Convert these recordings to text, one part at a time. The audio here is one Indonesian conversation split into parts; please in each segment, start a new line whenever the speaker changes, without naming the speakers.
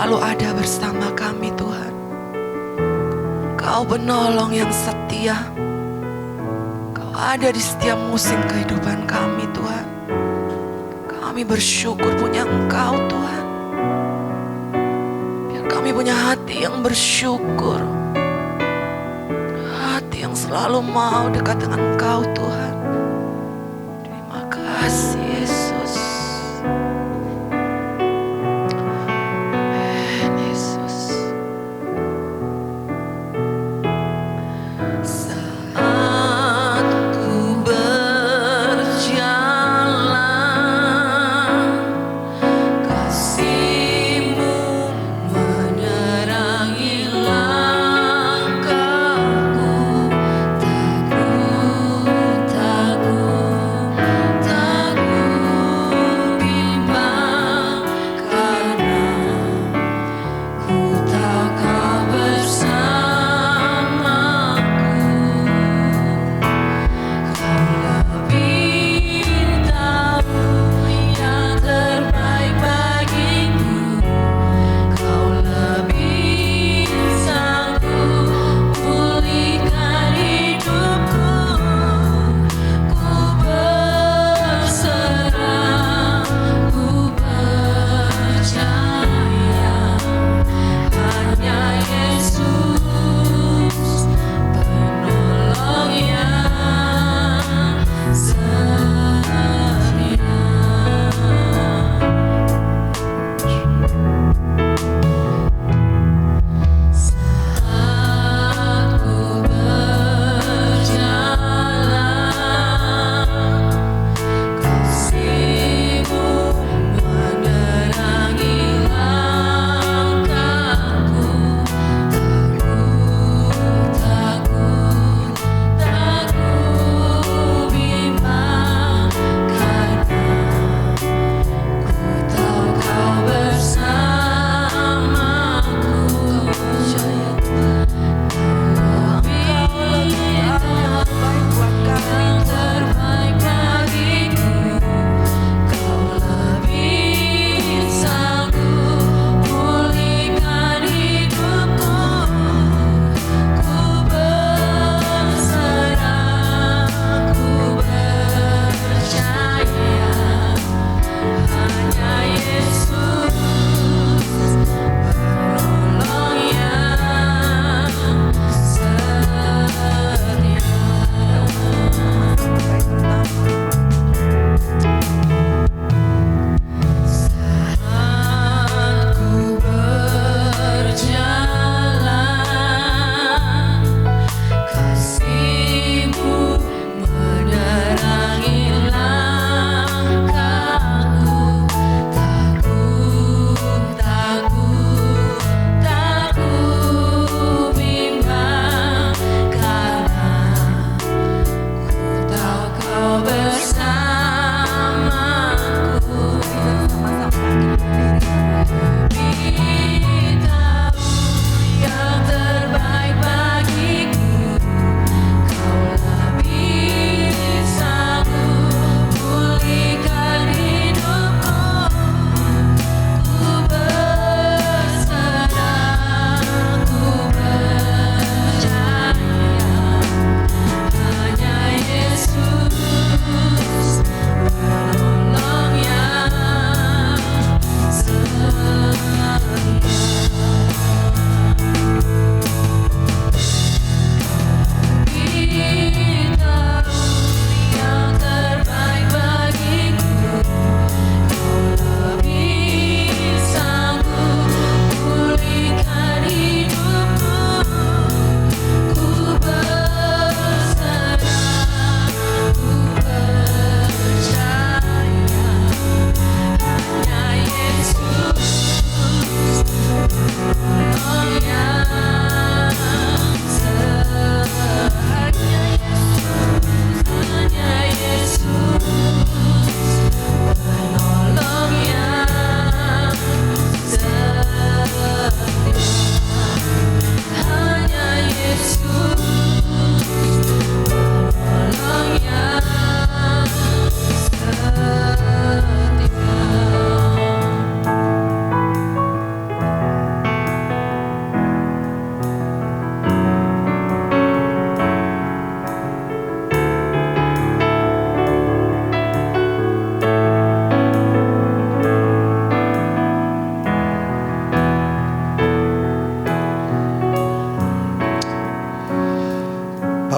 selalu ada bersama kami Tuhan. Kau penolong yang setia. Kau ada di setiap musim kehidupan kami Tuhan. Kami bersyukur punya Engkau Tuhan. Biar kami punya hati yang bersyukur, hati yang selalu mau dekat dengan Engkau Tuhan. Terima kasih Yesus. Yesus. Saat ku berjalan, kasih-Mu menerangi langkahku. Tak ku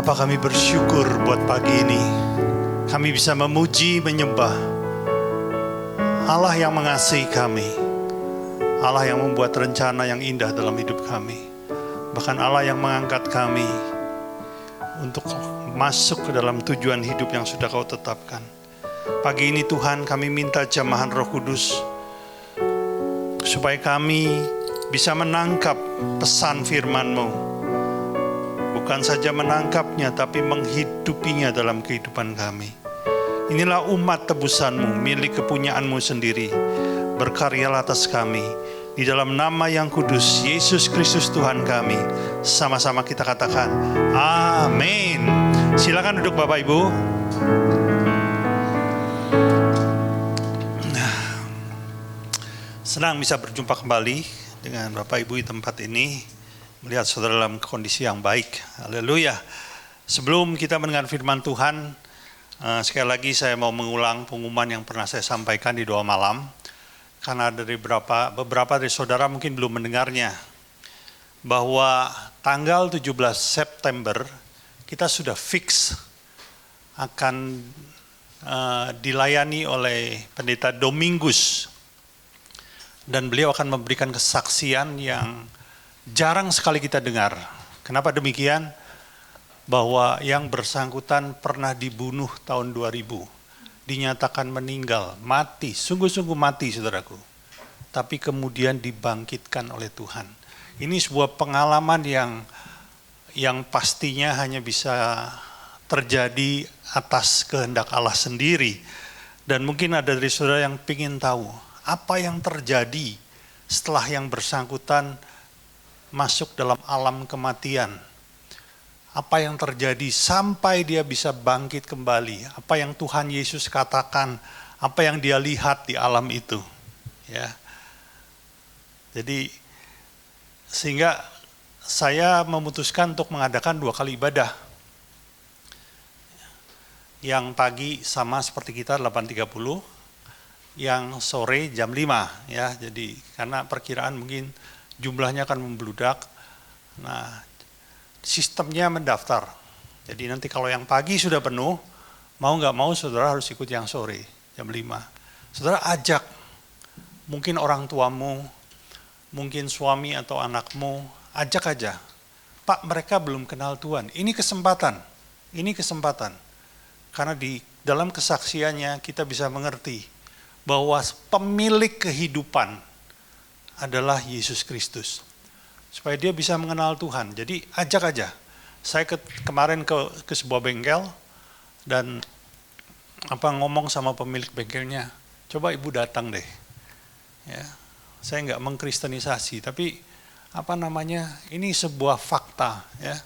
Bapa, kami bersyukur buat pagi ini. Kami bisa memuji, menyembah Allah yang mengasihi kami, Allah yang membuat rencana yang indah dalam hidup kami, bahkan Allah yang mengangkat kami untuk masuk ke dalam tujuan hidup yang sudah Kau tetapkan. Pagi ini Tuhan, kami minta jamahan Roh Kudus supaya kami bisa menangkap pesan firman-Mu. Bukan saja menangkapnya, tapi menghidupinya dalam kehidupan kami. Inilah umat tebusan-Mu, milik kepunyaan-Mu sendiri. Berkaryalah atas kami. Di dalam nama yang kudus, Yesus Kristus Tuhan kami. Sama-sama kita katakan, amin. Silakan duduk Bapak Ibu. Senang bisa berjumpa kembali dengan Bapak Ibu di tempat ini, melihat saudara dalam kondisi yang baik. Haleluya. Sebelum kita mendengar firman Tuhan, sekali lagi saya mau mengulang pengumuman yang pernah saya sampaikan di doa malam. Karena dari beberapa dari saudara mungkin belum mendengarnya. Bahwa tanggal 17 September kita sudah fix akan dilayani oleh Pendeta Domingus. Dan beliau akan memberikan kesaksian yang jarang sekali kita dengar. Kenapa demikian? Bahwa yang bersangkutan pernah dibunuh tahun 2000. Dinyatakan meninggal, mati, sungguh-sungguh mati saudaraku. Tapi kemudian dibangkitkan oleh Tuhan. Ini sebuah pengalaman yang pastinya hanya bisa terjadi atas kehendak Allah sendiri. Dan mungkin ada dari saudara yang ingin tahu, apa yang terjadi setelah yang bersangkutan masuk dalam alam kematian. Apa yang terjadi sampai dia bisa bangkit kembali. Apa yang Tuhan Yesus katakan, apa yang dia lihat di alam itu. Ya. Jadi sehingga saya memutuskan untuk mengadakan 2 kali ibadah. Yang pagi sama seperti kita 8.30, yang sore jam 5 ya. Jadi karena perkiraan mungkin jumlahnya akan membludak. Nah, sistemnya mendaftar. Jadi nanti kalau yang pagi sudah penuh, mau nggak mau saudara harus ikut yang sore jam 5. Saudara ajak mungkin orang tuamu, mungkin suami atau anakmu, ajak aja. Pak, mereka belum kenal Tuhan. Ini kesempatan. Ini kesempatan. Karena di dalam kesaksiannya kita bisa mengerti bahwa pemilik kehidupan adalah Yesus Kristus. Supaya dia bisa mengenal Tuhan. Jadi ajak aja. Saya kemarin ke sebuah bengkel dan ngomong sama pemilik bengkelnya, coba ibu datang deh. Ya, saya nggak mengkristenisasi, tapi ini sebuah fakta. Ya.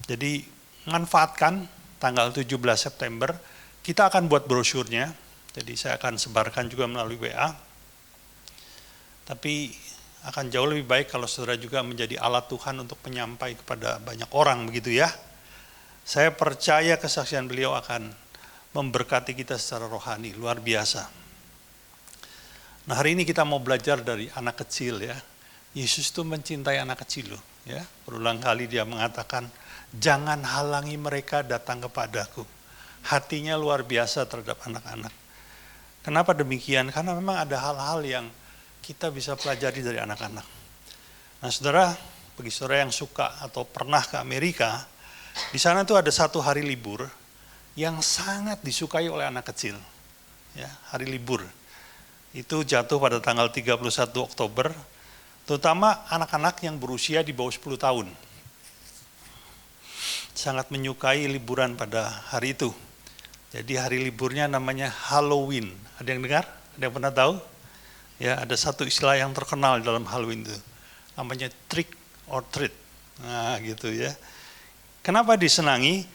Jadi manfaatkan tanggal 17 September, kita akan buat brosurnya. Jadi saya akan sebarkan juga melalui WA. Tapi akan jauh lebih baik kalau saudara juga menjadi alat Tuhan untuk menyampai kepada banyak orang, begitu ya. Saya percaya kesaksian beliau akan memberkati kita secara rohani, luar biasa. Nah, hari ini kita mau belajar dari anak kecil ya. Yesus itu mencintai anak kecil loh ya. Berulang kali dia mengatakan, jangan halangi mereka datang kepadaku. Hatinya luar biasa terhadap anak-anak. Kenapa demikian? Karena memang ada hal-hal yang kita bisa pelajari dari anak-anak. Nah saudara, bagi saudara yang suka atau pernah ke Amerika, di sana tuh ada satu hari libur yang sangat disukai oleh anak kecil. Ya, hari libur. Itu jatuh pada tanggal 31 Oktober, terutama anak-anak yang berusia di bawah 10 tahun. Sangat menyukai liburan pada hari itu. Jadi hari liburnya namanya Halloween. Ada yang dengar? Ada yang pernah tahu? Ya, ada satu istilah yang terkenal dalam Halloween itu, namanya trick or treat. Nah, gitu ya. Kenapa disenangi?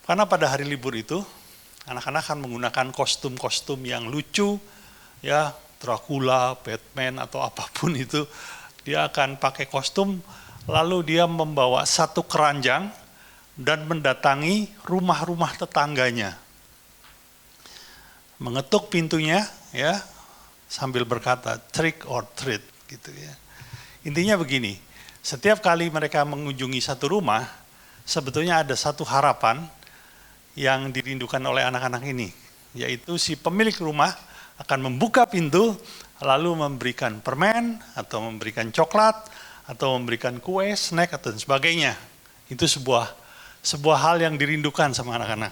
Karena pada hari libur itu, anak-anak akan menggunakan kostum-kostum yang lucu, ya, Dracula, Batman, atau apapun itu. Dia akan pakai kostum, lalu dia membawa satu keranjang dan mendatangi rumah-rumah tetangganya. Mengetuk pintunya, ya, sambil berkata trick or treat gitu ya. Intinya begini, setiap kali mereka mengunjungi satu rumah, sebetulnya ada satu harapan yang dirindukan oleh anak-anak ini, yaitu si pemilik rumah akan membuka pintu, lalu memberikan permen, atau memberikan coklat, atau memberikan kue, snack, atau sebagainya. Itu sebuah hal yang dirindukan sama anak-anak.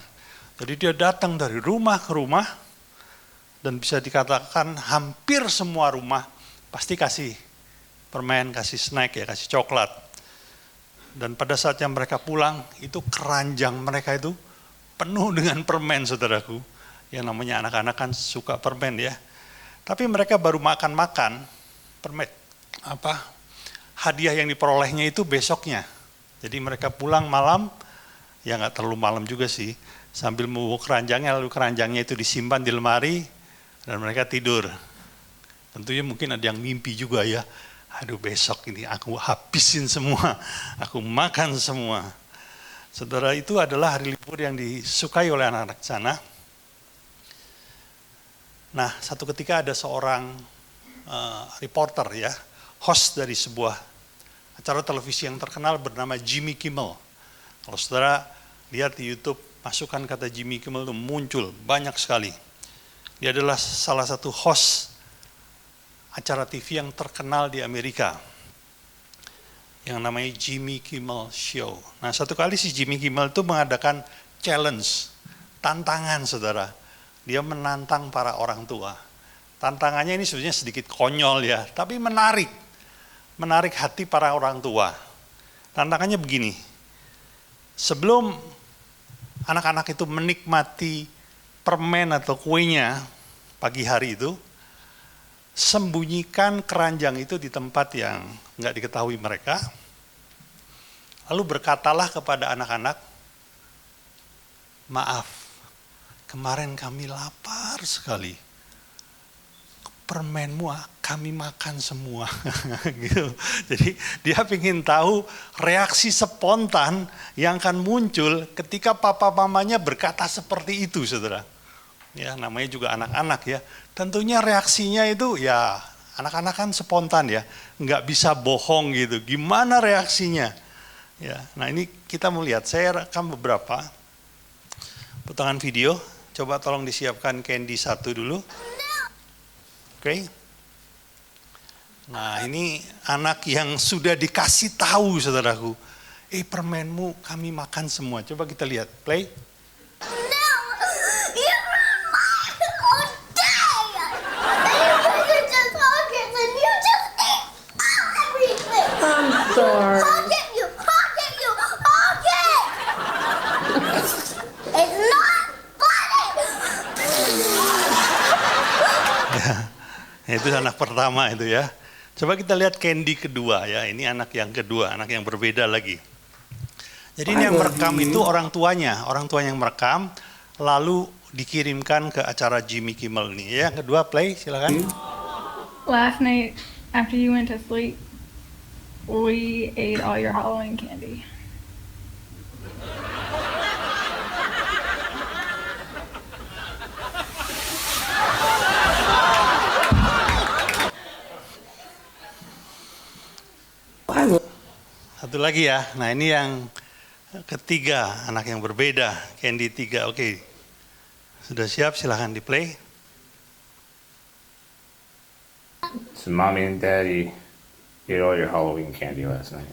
Jadi dia datang dari rumah ke rumah, dan bisa dikatakan hampir semua rumah pasti kasih permen, kasih snack, ya, kasih coklat. Dan pada saat yang mereka pulang, itu keranjang mereka itu penuh dengan permen, saudaraku. Yang namanya anak-anak kan suka permen ya. Tapi mereka baru makan-makan permen, hadiah yang diperolehnya itu besoknya. Jadi mereka pulang malam, ya nggak terlalu malam juga sih, sambil membawa keranjangnya, lalu keranjangnya itu disimpan di lemari, dan mereka tidur. Tentunya mungkin ada yang mimpi juga ya, aduh besok ini aku habisin semua, aku makan semua. Saudara, itu adalah hari libur yang disukai oleh anak-anak sana. Nah, satu ketika ada seorang reporter ya, host dari sebuah acara televisi yang terkenal bernama Jimmy Kimmel. Kalau saudara lihat di YouTube, masukkan kata Jimmy Kimmel itu muncul banyak sekali. Dia adalah salah satu host acara TV yang terkenal di Amerika, yang namanya Jimmy Kimmel Show. Nah, satu kali si Jimmy Kimmel itu mengadakan challenge, tantangan, saudara. Dia menantang para orang tua. Tantangannya ini sebenarnya sedikit konyol ya, tapi menarik hati para orang tua. Tantangannya begini, sebelum anak-anak itu menikmati permen atau kuenya pagi hari itu, sembunyikan keranjang itu di tempat yang nggak diketahui mereka, lalu berkatalah kepada anak-anak, maaf, kemarin kami lapar sekali, permenmu kami makan semua. Gitu. Jadi dia ingin tahu reaksi spontan yang akan muncul ketika papa mamanya berkata seperti itu, saudara. Ya, namanya juga anak-anak ya. Tentunya reaksinya itu ya, anak-anak kan spontan ya, nggak bisa bohong gitu. Gimana reaksinya? Ya, nah ini kita melihat, saya rekam beberapa potongan video. Coba tolong disiapkan Candy 1 dulu. Oke. Nah, ini anak yang sudah dikasih tahu, saudaraku. Permenmu kami makan semua. Coba kita lihat, play.
I'm sorry.
Itu anak pertama itu ya. Coba kita lihat Candy kedua ya. Ini anak yang kedua, anak yang berbeda lagi. Jadi ini yang merekam itu orang tuanya yang merekam, lalu dikirimkan ke acara Jimmy Kimmel nih. Ya, yang kedua play, silakan.
Last night after you went to sleep, we ate all your Halloween candy.
Satu lagi ya. Nah, ini yang ketiga, anak yang berbeda, Candy 3. Oke. Sudah siap, silahkan di play.
So mommy and daddy ate all your Halloween candy last night.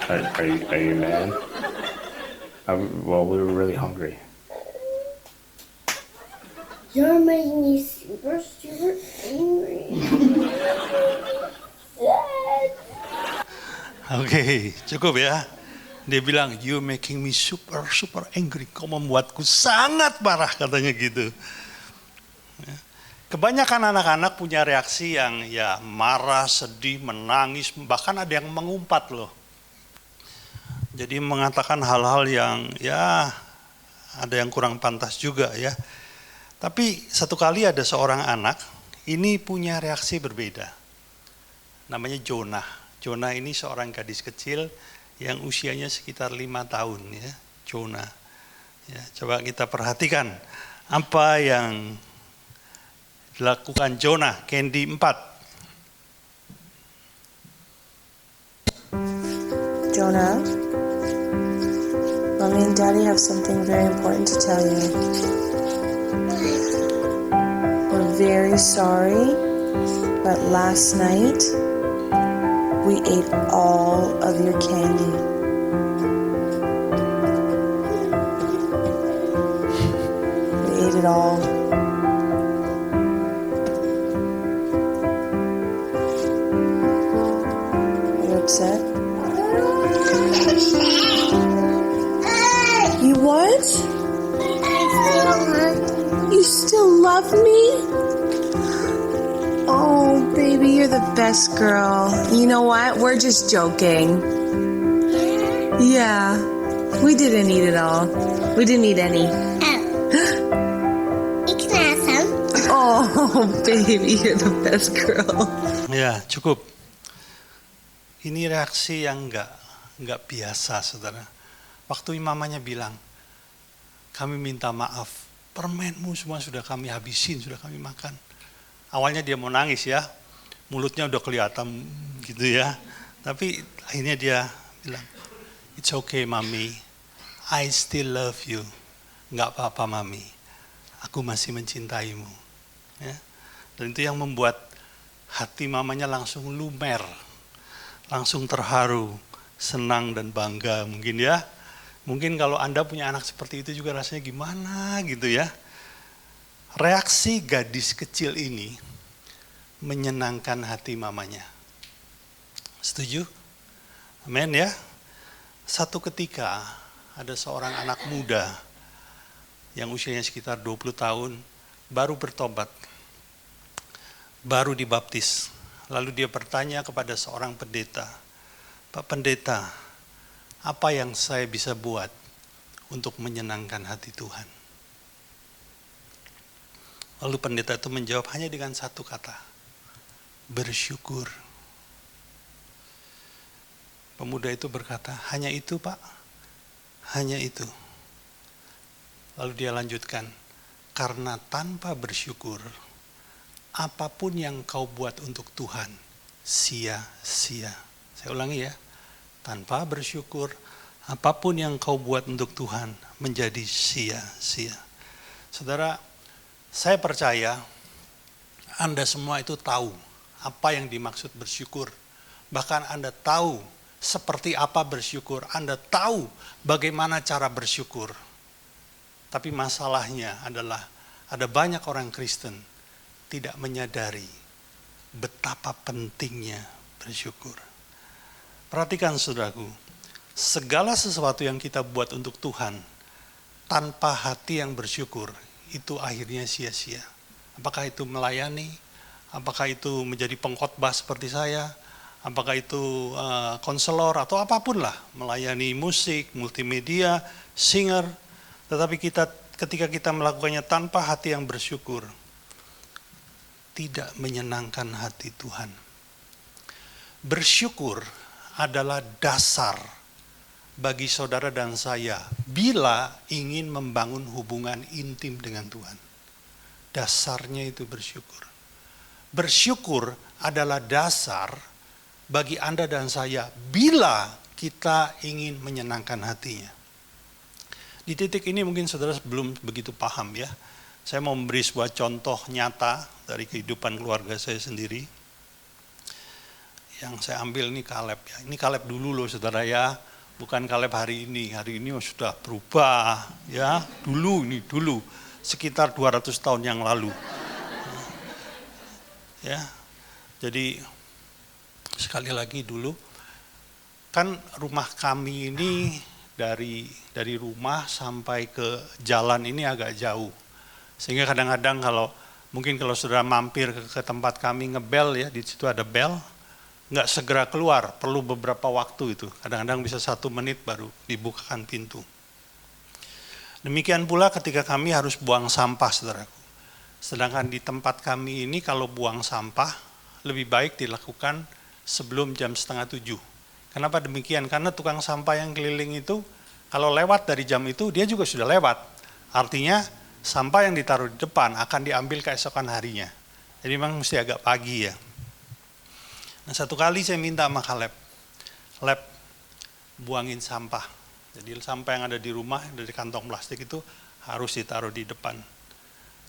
Are you mad? Well, we were really hungry.
You're making me super, super angry.
Oke, cukup ya. Dia bilang, you making me super, super angry. Kau membuatku sangat marah, katanya gitu. Kebanyakan anak-anak punya reaksi yang ya marah, sedih, menangis, bahkan ada yang mengumpat loh. Jadi mengatakan hal-hal yang ya ada yang kurang pantas juga ya. Tapi satu kali ada seorang anak, ini punya reaksi berbeda. Namanya Jonah. Jonah ini seorang gadis kecil yang usianya sekitar 5 tahun ya. Jonah. Ya, coba kita perhatikan Apa yang dilakukan Jonah, Candy 4?
Jonah, Mommy and Daddy have something very important to tell you. We're very sorry, but last night we ate all of your candy. We ate it all. Are you upset? You what? You still love me? Oh, baby, you're the best girl. You know what? We're just joking. Yeah, we didn't eat it all. We didn't eat any.
You can have some.
Oh, baby, you're the best girl.
Ya, cukup. Ini reaksi yang nggak biasa, saudara. Waktu mamanya bilang, kami minta maaf, permenmu semua sudah kami habisin, sudah kami makan. Awalnya dia mau nangis ya, mulutnya udah kelihatan gitu ya. Tapi akhirnya dia bilang, it's okay mami, I still love you. Nggak apa-apa mami, aku masih mencintaimu. Ya. Dan itu yang membuat hati mamanya langsung lumer, langsung terharu, senang dan bangga mungkin ya. Mungkin kalau Anda punya anak seperti itu juga rasanya gimana gitu ya. Reaksi gadis kecil ini menyenangkan hati mamanya. Setuju? Amin ya. Satu ketika ada seorang anak muda yang usianya sekitar 20 tahun baru bertobat, baru dibaptis. Lalu dia bertanya kepada seorang pendeta, Pak Pendeta, apa yang saya bisa buat untuk menyenangkan hati Tuhan? Lalu pendeta itu menjawab hanya dengan satu kata, bersyukur. Pemuda itu berkata, hanya itu Pak, hanya itu. Lalu dia lanjutkan, karena tanpa bersyukur, apapun yang kau buat untuk Tuhan, sia-sia. Saya ulangi ya, tanpa bersyukur, apapun yang kau buat untuk Tuhan menjadi sia-sia. Saudara, saya percaya Anda semua itu tahu apa yang dimaksud bersyukur. Bahkan Anda tahu seperti apa bersyukur. Anda tahu bagaimana cara bersyukur. Tapi masalahnya adalah ada banyak orang Kristen tidak menyadari betapa pentingnya bersyukur. Perhatikan saudaraku, segala sesuatu yang kita buat untuk Tuhan tanpa hati yang bersyukur itu akhirnya sia-sia. Apakah itu melayani, apakah itu menjadi pengkhotbah seperti saya, apakah itu konselor atau apapun lah, melayani musik, multimedia, singer, tetapi ketika kita melakukannya tanpa hati yang bersyukur, tidak menyenangkan hati Tuhan. Bersyukur adalah dasar bagi saudara dan saya bila ingin membangun hubungan intim dengan Tuhan. Dasarnya itu bersyukur. Bersyukur adalah dasar bagi Anda dan saya bila kita ingin menyenangkan hatinya. Di titik ini mungkin saudara belum begitu paham ya. Saya mau memberi sebuah contoh nyata dari kehidupan keluarga saya sendiri. Yang saya ambil ini Kaleb ya. Ini Kaleb dulu loh saudara ya. Bukan Kaleb hari ini. Hari ini sudah berubah ya. Dulu. Sekitar 200 tahun yang lalu. Ya. Jadi sekali lagi dulu. Kan rumah kami ini dari rumah sampai ke jalan ini agak jauh. Sehingga kadang-kadang kalau saudara mampir ke tempat kami ngebel ya, di situ ada bel, nggak segera keluar, perlu beberapa waktu itu. Kadang-kadang bisa 1 menit baru dibukakan pintu. Demikian pula ketika kami harus buang sampah, saudaraku. Sedangkan di tempat kami ini kalau buang sampah, lebih baik dilakukan sebelum jam 6:30. Kenapa demikian? Karena tukang sampah yang keliling itu, kalau lewat dari jam itu, dia juga sudah lewat. Artinya, sampah yang ditaruh di depan akan diambil keesokan harinya. Jadi memang mesti agak pagi ya. Nah, satu kali saya minta sama Caleb, buangin sampah. Jadi sampah yang ada di rumah dari kantong plastik itu harus ditaruh di depan.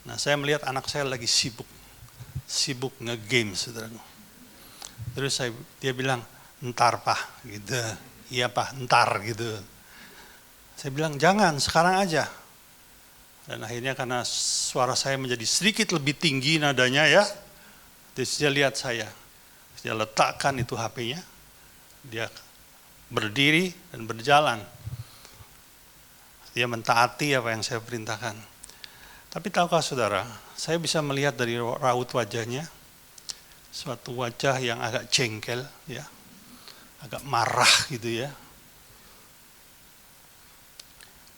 Nah, saya melihat anak saya lagi sibuk nge-game, saudara. Terus dia bilang, "Ntar Pak," gitu. "Iya Pak, ntar," gitu. Saya bilang, "Jangan, sekarang aja." Dan akhirnya karena suara saya menjadi sedikit lebih tinggi nadanya ya, terus dia lihat saya. Dia letakkan itu HP-nya, dia berdiri dan berjalan. Dia mentaati apa yang saya perintahkan. Tapi tahukah saudara, saya bisa melihat dari raut wajahnya, suatu wajah yang agak jengkel, ya, agak marah gitu ya.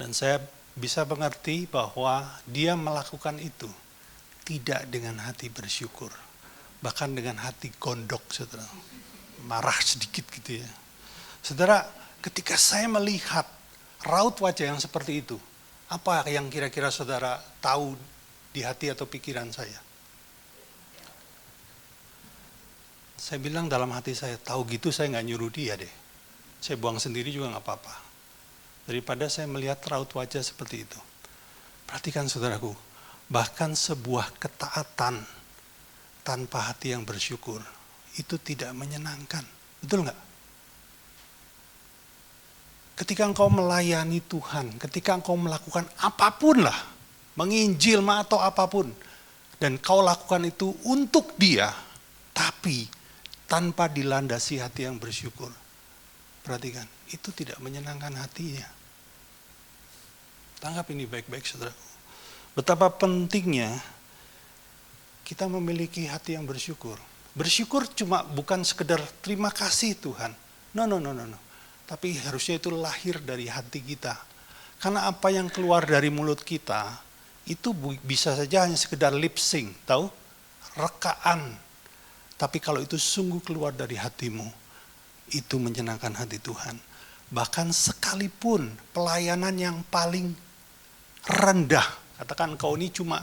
Dan saya bisa mengerti bahwa dia melakukan itu tidak dengan hati bersyukur, bahkan dengan hati gondok, saudara. Marah sedikit gitu ya. Saudara, ketika saya melihat raut wajah yang seperti itu, apa yang kira-kira saudara tahu di hati atau pikiran saya? Saya bilang dalam hati saya, tahu gitu saya nggak nyuruh dia deh. Saya buang sendiri juga nggak apa-apa. Daripada saya melihat raut wajah seperti itu. Perhatikan saudaraku, bahkan sebuah ketaatan tanpa hati yang bersyukur, itu tidak menyenangkan. Betul nggak? Ketika engkau melayani Tuhan, ketika engkau melakukan apapun lah, menginjil atau apapun, dan kau lakukan itu untuk Dia, tapi tanpa dilandasi hati yang bersyukur, perhatikan, itu tidak menyenangkan hatinya. Tangkap ini baik-baik saudara. Betapa pentingnya kita memiliki hati yang bersyukur. Bersyukur cuma bukan sekedar terima kasih Tuhan. No. Tapi harusnya itu lahir dari hati kita. Karena apa yang keluar dari mulut kita, itu bisa saja hanya sekedar lip sync, tahu? Rekaan. Tapi kalau itu sungguh keluar dari hatimu, itu menyenangkan hati Tuhan. Bahkan sekalipun pelayanan yang paling rendah, katakan kau ini cuma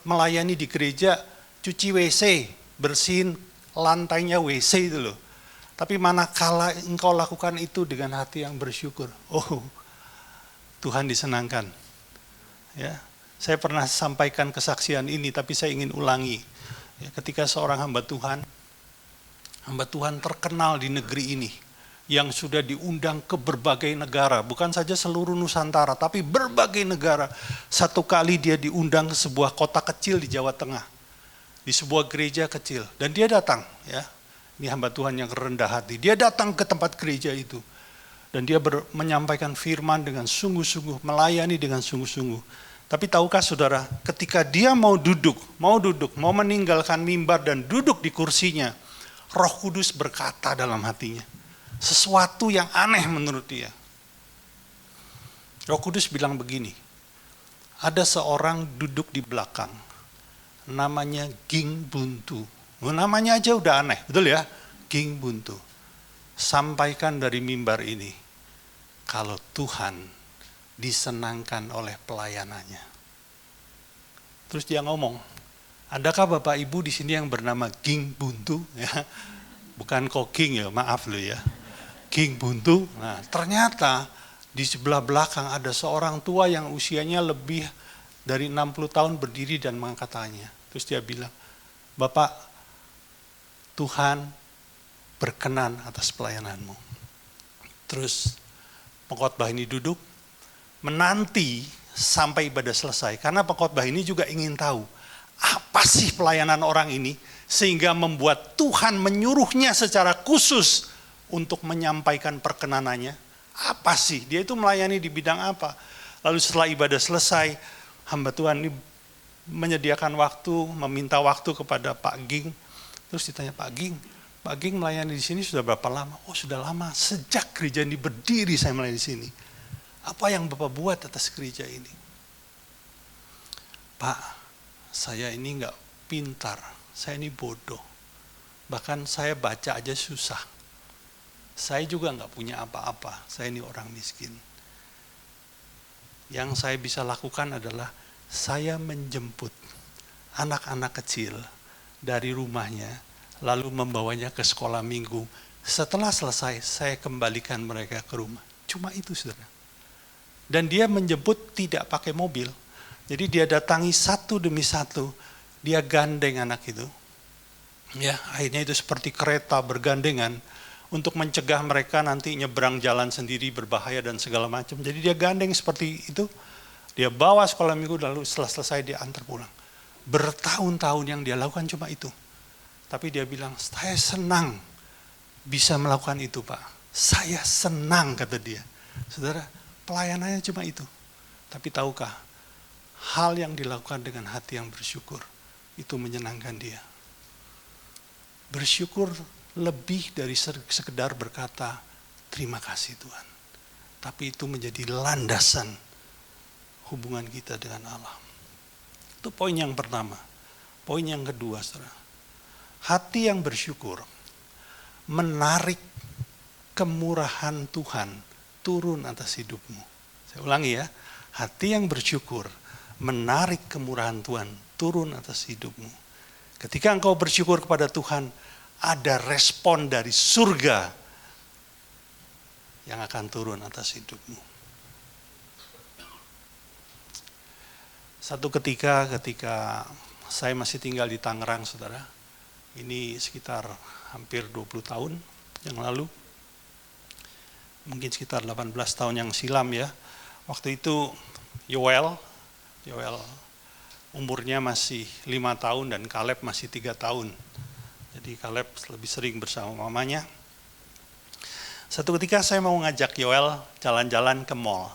melayani di gereja, cuci WC, bersihin lantainya WC itu loh. Tapi manakala engkau lakukan itu dengan hati yang bersyukur, oh Tuhan disenangkan. Ya, saya pernah sampaikan kesaksian ini, tapi saya ingin ulangi. Ya, ketika seorang hamba Tuhan terkenal di negeri ini, yang sudah diundang ke berbagai negara, bukan saja seluruh Nusantara, tapi berbagai negara. Satu kali dia diundang ke sebuah kota kecil di Jawa Tengah, di sebuah gereja kecil, dan dia datang, ya. Ini hamba Tuhan yang rendah hati. Dia datang ke tempat gereja itu, dan dia menyampaikan firman dengan sungguh-sungguh, melayani dengan sungguh-sungguh. Tapi tahukah saudara, ketika dia mau meninggalkan mimbar dan duduk di kursinya, Roh Kudus berkata dalam hatinya, sesuatu yang aneh menurut dia. Roh Kudus bilang begini, ada seorang duduk di belakang, namanya Ging Buntu. Namanya aja udah aneh, betul ya? Ging Buntu. Sampaikan dari mimbar ini, kalau Tuhan disenangkan oleh pelayanannya. Terus dia ngomong, adakah Bapak Ibu di sini yang bernama Ging Buntu? Ya, bukan kok Ging ya, maaf loh ya. Ging Buntu. Nah, ternyata di sebelah belakang ada seorang tua yang usianya lebih dari 60 tahun berdiri dan mengangkat tangannya. Terus dia bilang, Bapak, Tuhan berkenan atas pelayananmu. Terus pengkhotbah ini duduk, menanti sampai ibadah selesai. Karena pengkhotbah ini juga ingin tahu, apa sih pelayanan orang ini, sehingga membuat Tuhan menyuruhnya secara khusus untuk menyampaikan perkenanannya. Apa sih? Dia itu melayani di bidang apa? Lalu setelah ibadah selesai, hamba Tuhan ini menyediakan waktu, meminta waktu kepada Pak Ging. Terus ditanya, Pak Ging melayani di sini sudah berapa lama? Oh sudah lama, sejak gereja ini berdiri saya melayani di sini. Apa yang Bapak buat atas gereja ini? Pak, saya ini enggak pintar, saya ini bodoh. Bahkan saya baca aja susah. Saya juga enggak punya apa-apa, saya ini orang miskin. Yang saya bisa lakukan adalah saya menjemput anak-anak kecil dari rumahnya, lalu membawanya ke sekolah minggu. Setelah selesai, saya kembalikan mereka ke rumah. Cuma itu, saudara. Dan dia menjemput tidak pakai mobil. Jadi dia datangi satu demi satu, dia gandeng anak itu. Ya, akhirnya itu seperti kereta bergandengan untuk mencegah mereka nanti nyebrang jalan sendiri berbahaya dan segala macam. Jadi dia gandeng seperti itu, dia bawa sekolah minggu, lalu setelah selesai dia antar pulang. Bertahun-tahun yang dia lakukan cuma itu. Tapi dia bilang, saya senang bisa melakukan itu, Pak. Saya senang, kata dia. Saudara, pelayanannya cuma itu. Tapi tahukah, hal yang dilakukan dengan hati yang bersyukur, itu menyenangkan dia. Bersyukur lebih dari sekedar berkata, terima kasih Tuhan. Tapi itu menjadi landasan hubungan kita dengan Allah. Itu poin yang pertama. Poin yang kedua, saudara. Hati yang bersyukur menarik kemurahan Tuhan turun atas hidupmu. Saya ulangi ya. Hati yang bersyukur menarik kemurahan Tuhan turun atas hidupmu. Ketika engkau bersyukur kepada Tuhan, ada respon dari surga yang akan turun atas hidupmu. Satu ketika saya masih tinggal di Tangerang, saudara. Ini sekitar hampir 20 tahun yang lalu. Mungkin sekitar 18 tahun yang silam ya. Waktu itu Yoel umurnya masih 5 tahun dan Caleb masih 3 tahun. Jadi Caleb lebih sering bersama mamanya. Satu ketika saya mau ngajak Yoel jalan-jalan ke mall.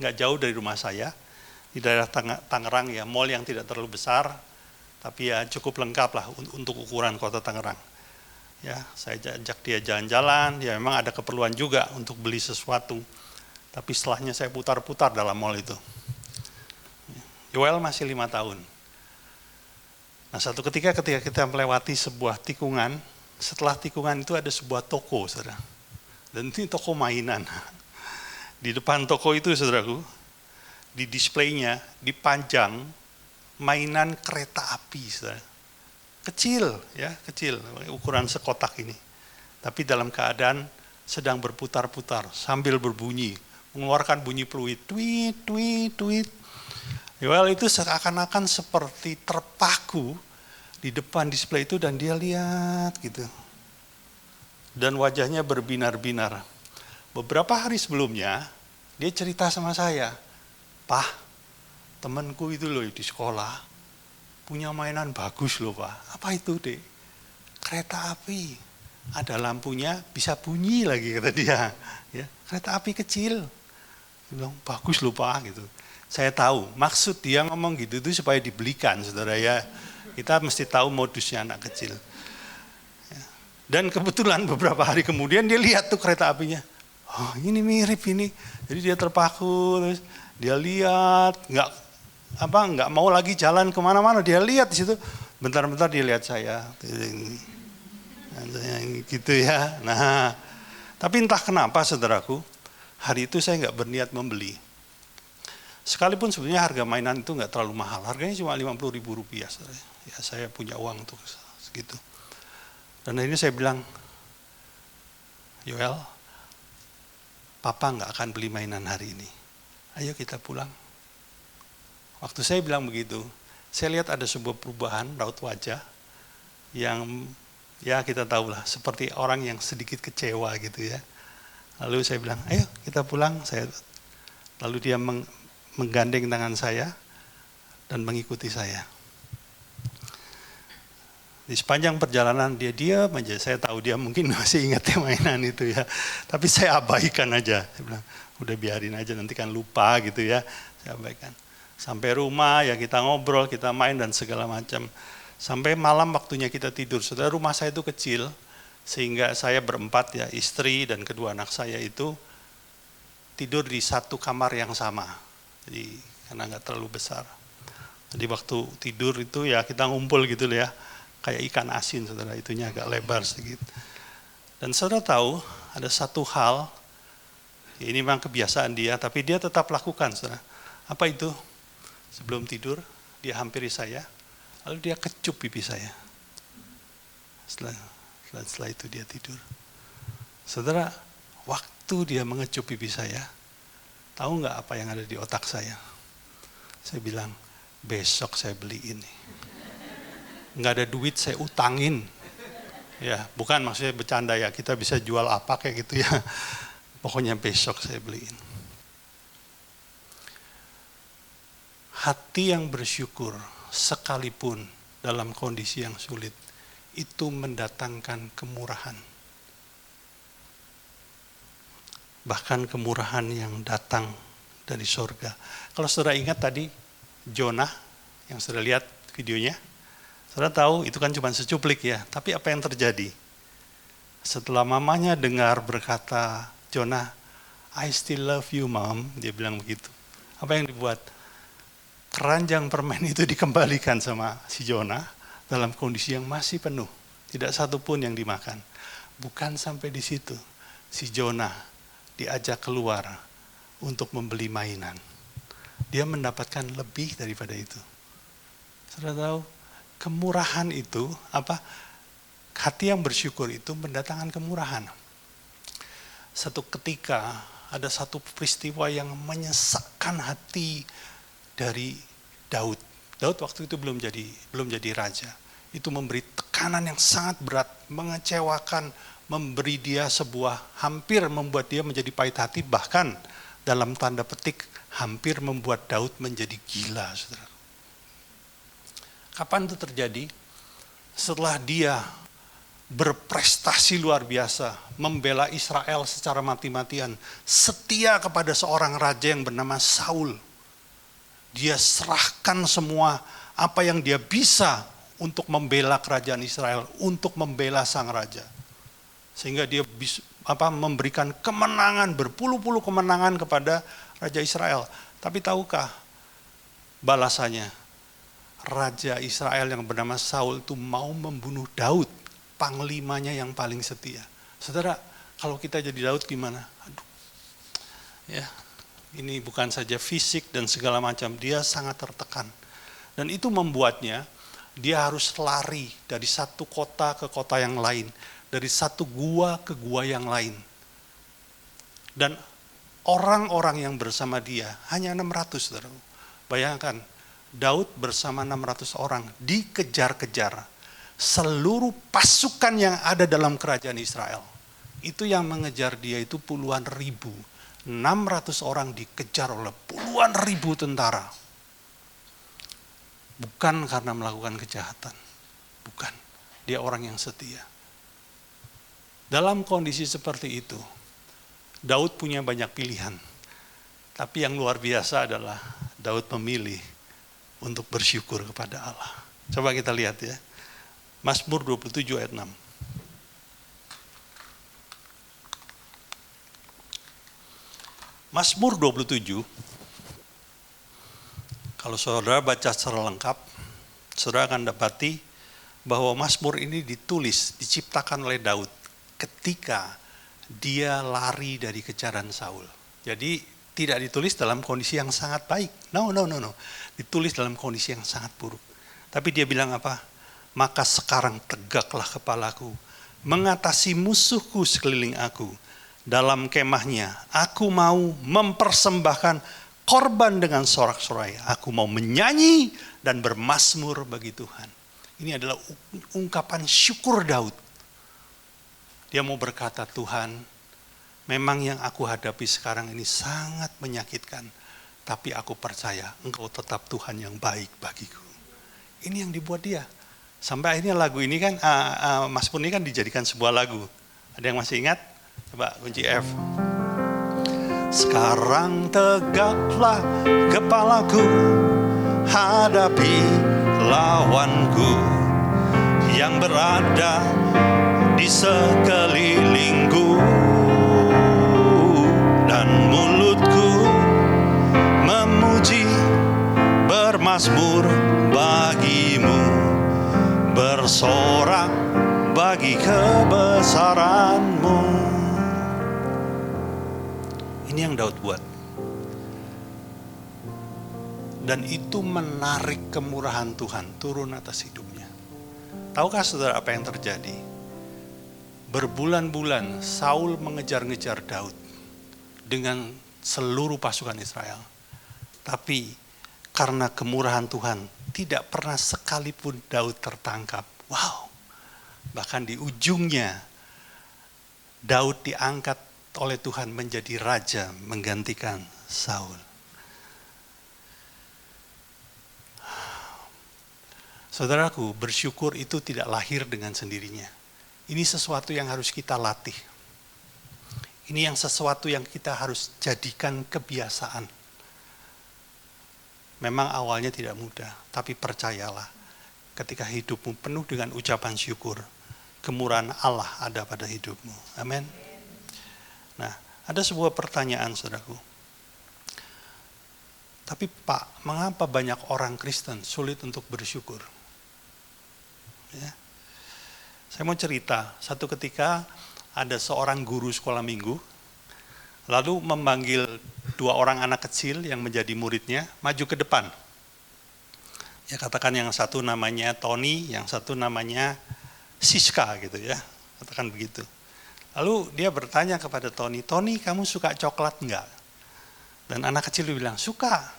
Nggak jauh dari rumah saya. Di daerah Tangerang ya, mall yang tidak terlalu besar, tapi ya cukup lengkap lah untuk ukuran kota Tangerang. Ya, saya ajak dia jalan-jalan, ya memang ada keperluan juga untuk beli sesuatu. Tapi setelahnya saya putar-putar dalam mall itu. Yoel masih 5 tahun. Nah, satu ketika kita melewati sebuah tikungan, setelah tikungan itu ada sebuah toko, saudara. Dan ini toko mainan. Di depan toko itu, saudaraku, di displaynya dipajang mainan kereta api, saudara. Kecil, ukuran sekotak ini. Tapi dalam keadaan sedang berputar-putar sambil berbunyi, mengeluarkan bunyi peluit, tweet, tweet, tweet. Yoel itu seakan-akan seperti terpaku di depan display itu dan dia lihat gitu. Dan wajahnya berbinar-binar. Beberapa hari sebelumnya dia cerita sama saya, Pak, temanku itu loh di sekolah punya mainan bagus loh Pak. Apa itu Dek? Kereta api. Ada lampunya, bisa bunyi lagi kata dia. Ya, kereta api kecil. Dia bilang, bagus loh Pak gitu. Saya tahu, maksud dia ngomong gitu itu supaya dibelikan, saudara ya. Kita mesti tahu modusnya anak kecil. Ya. Dan kebetulan beberapa hari kemudian dia lihat tuh kereta apinya. Oh ini mirip ini. Jadi dia terpaku, terus dia lihat, nggak mau lagi jalan kemana-mana. Dia lihat di situ, bentar-bentar dia lihat saya. Gitu ya. Nah, tapi entah kenapa saudaraku, hari itu saya nggak berniat membeli. Sekalipun sebenarnya harga mainan itu nggak terlalu mahal, harganya cuma Rp50.000. Ya saya punya uang untuk segitu. Dan akhirnya saya bilang, Yoel, Papa nggak akan beli mainan hari ini. Ayo kita pulang. Waktu saya bilang begitu, saya lihat ada sebuah perubahan raut wajah yang ya kita tahulah seperti orang yang sedikit kecewa gitu ya. Lalu saya bilang, ayo kita pulang. Lalu dia menggandeng tangan saya dan mengikuti saya. Di sepanjang perjalanan dia diam aja. Saya tahu dia mungkin masih ingat mainan itu ya. Tapi saya abaikan aja. Saya bilang, udah biarin aja nanti kan lupa gitu ya. Saya abaikan. Sampai rumah ya kita ngobrol, kita main dan segala macam. Sampai malam waktunya kita tidur. Saudara, rumah saya itu kecil. Sehingga saya berempat ya, istri dan kedua anak saya itu tidur di satu kamar yang sama. Jadi karena nggak terlalu besar. Jadi waktu tidur itu ya kita ngumpul gitu ya. Kayak ikan asin, saudara, itunya agak lebar sedikit. Dan saudara tahu, ada satu hal, ini memang kebiasaan dia, tapi dia tetap lakukan, saudara. Apa itu? Sebelum tidur, dia hampiri saya, lalu dia kecup pipi saya. Setelah itu dia tidur. Saudara, waktu dia mengecup pipi saya, tahu nggak apa yang ada di otak saya? Saya bilang, besok saya beli ini. Nggak ada duit, saya utangin. Ya, bukan maksudnya bercanda ya, kita bisa jual apa kayak gitu ya. Pokoknya besok saya beliin. Hati yang bersyukur sekalipun dalam kondisi yang sulit, itu mendatangkan kemurahan. Bahkan kemurahan yang datang dari surga. Kalau saudara ingat tadi, Jonah, yang saudara lihat videonya, saudara tahu itu kan cuma secuplik ya, tapi apa yang terjadi? Setelah mamanya dengar berkata, Jonah, I still love you mom, dia bilang begitu. Apa yang dibuat? Keranjang permen itu dikembalikan sama si Jonah dalam kondisi yang masih penuh. Tidak satu pun yang dimakan. Bukan sampai di situ. Si Jonah diajak keluar untuk membeli mainan. Dia mendapatkan lebih daripada itu. Saudara tahu, kemurahan itu, hati yang bersyukur itu mendatangkan kemurahan. Satu ketika ada satu peristiwa yang menyesakkan hati dari Daud. Daud waktu itu belum jadi raja. Itu memberi tekanan yang sangat berat, mengecewakan, memberi dia hampir membuat dia menjadi pahit hati, bahkan dalam tanda petik hampir membuat Daud menjadi gila. Saudara. Kapan itu terjadi? Setelah dia berprestasi luar biasa, membela Israel secara mati-matian, setia kepada seorang raja yang bernama Saul. Dia serahkan semua apa yang dia bisa untuk membela kerajaan Israel, untuk membela sang raja. Sehingga dia memberikan kemenangan, berpuluh-puluh kemenangan kepada Raja Israel. Tapi tahukah balasannya? Raja Israel yang bernama Saul itu mau membunuh Daud, panglimanya yang paling setia. Saudara, kalau kita jadi Daud gimana? Aduh, ya, ini bukan saja fisik dan segala macam, dia sangat tertekan. Dan itu membuatnya, dia harus lari dari satu kota ke kota yang lain, dari satu gua ke gua yang lain. Dan orang-orang yang bersama dia hanya 600, saudara. Bayangkan, Daud bersama 600 orang dikejar-kejar. Seluruh pasukan yang ada dalam kerajaan Israel, itu yang mengejar dia itu puluhan ribu. 600 orang dikejar oleh puluhan ribu tentara. Bukan karena melakukan kejahatan. Bukan. Dia orang yang setia. Dalam kondisi seperti itu, Daud punya banyak pilihan. Tapi yang luar biasa adalah Daud memilih untuk bersyukur kepada Allah. Coba kita lihat ya. Mazmur 27 ayat 6. Mazmur 27, kalau saudara baca secara lengkap, saudara akan dapati bahwa Mazmur ini ditulis, diciptakan oleh Daud ketika dia lari dari kejaran Saul. Jadi tidak ditulis dalam kondisi yang sangat baik. No. Ditulis dalam kondisi yang sangat buruk. Tapi dia bilang apa? Maka sekarang tegaklah kepalaku, mengatasi musuhku sekeliling aku. Dalam kemahnya, aku mau mempersembahkan korban dengan sorak-sorai. Aku mau menyanyi dan bermazmur bagi Tuhan. Ini adalah ungkapan syukur Daud. Dia mau berkata, Tuhan, memang yang aku hadapi sekarang ini sangat menyakitkan. Tapi aku percaya Engkau tetap Tuhan yang baik bagiku. Ini yang dibuat dia. Sampai akhirnya lagu ini kan, Mazmur ini kan dijadikan sebuah lagu. Ada yang masih ingat? Coba kunci F. Sekarang tegaklah kepalaku, hadapi lawanku yang berada di sekelilingku, dan mulutku memuji bermazmur bagimu, bersorak bagi kebesaranmu. Ini yang Daud buat. Dan itu menarik kemurahan Tuhan turun atas hidupnya. Tahukah saudara apa yang terjadi? Berbulan-bulan Saul mengejar-ngejar Daud dengan seluruh pasukan Israel. Tapi karena kemurahan Tuhan, tidak pernah sekalipun Daud tertangkap. Wow. Bahkan di ujungnya, Daud diangkat oleh Tuhan menjadi raja menggantikan Saul. Saudaraku, bersyukur itu tidak lahir dengan sendirinya. Ini sesuatu yang harus kita latih. Ini yang sesuatu yang kita harus jadikan kebiasaan. Memang awalnya tidak mudah, tapi percayalah, ketika hidupmu penuh dengan ucapan syukur, kemurahan Allah ada pada hidupmu. Amin. Nah, ada sebuah pertanyaan, saudaraku. Tapi Pak, mengapa banyak orang Kristen sulit untuk bersyukur? Ya. Saya mau cerita, satu ketika ada seorang guru sekolah minggu, lalu memanggil 2 orang anak kecil yang menjadi muridnya maju ke depan. Ya, katakan yang satu namanya Tony, yang satu namanya Siska gitu ya, katakan begitu. Lalu dia bertanya kepada Tony, "Tony, kamu suka coklat enggak?" Dan anak kecil bilang, "Suka."